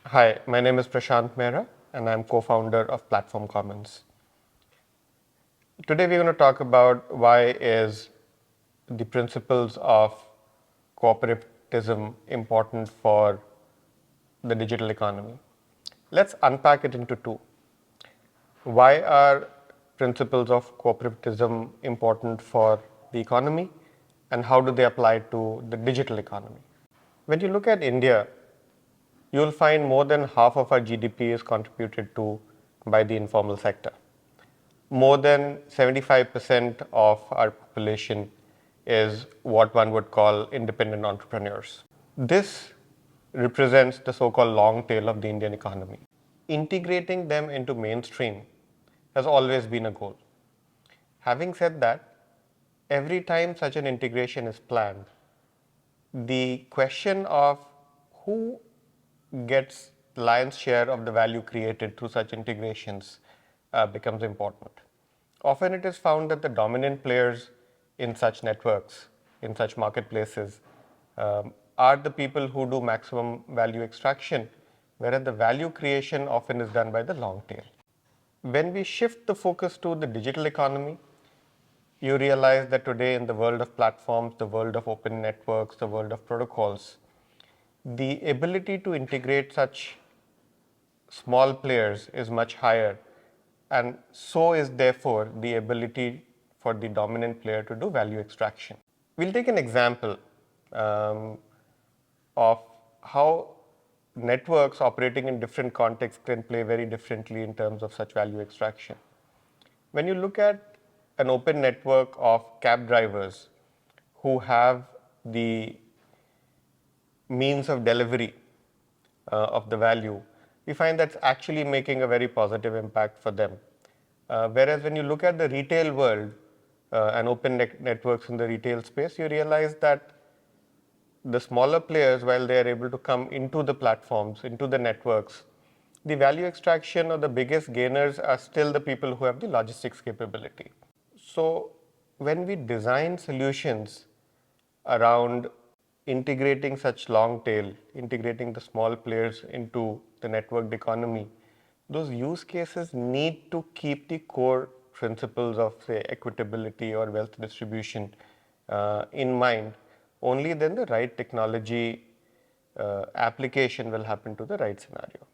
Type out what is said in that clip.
Hi, my name is Prashant Mehra and I'm co-founder of Platform Commons. Today we're going to talk about why is the principles of cooperativism important for the digital economy. Let's unpack it into two. Why are principles of cooperativism important for the economy and how do they apply to the digital economy? When you look at India, you will find more than half of our GDP is contributed to by the informal sector. More than 75% of our population is what one would call independent entrepreneurs. This represents the so-called long tail of the Indian economy. Integrating them into mainstream has always been a goal. Having said that, every time such an integration is planned, the question of who gets the lion's share of the value created through such integrations becomes important. Often it is found that the dominant players in such networks, in such marketplaces, are the people who do maximum value extraction, whereas the value creation often is done by the long tail. When we shift the focus to the digital economy, you realize that today in the world of platforms, the world of open networks, the world of protocols, the ability to integrate such small players is much higher, and so is therefore the ability for the dominant player to do value extraction. We'll take an example um, of how networks operating in different contexts can play very differently in terms of such value extraction. When you look at an open network of cab drivers who have the means of delivery of the value, we find that's actually making a very positive impact for them. Whereas when you look at the retail world and open networks in the retail space, you realize that the smaller players, while they are able to come into the platforms, into the networks, the value extraction or the biggest gainers are still the people who have the logistics capability. So when we design solutions around integrating such long tail, integrating the small players into the networked economy, those use cases need to keep the core principles of, say, equitability or wealth distribution in mind. Only then the right technology application will happen to the right scenario.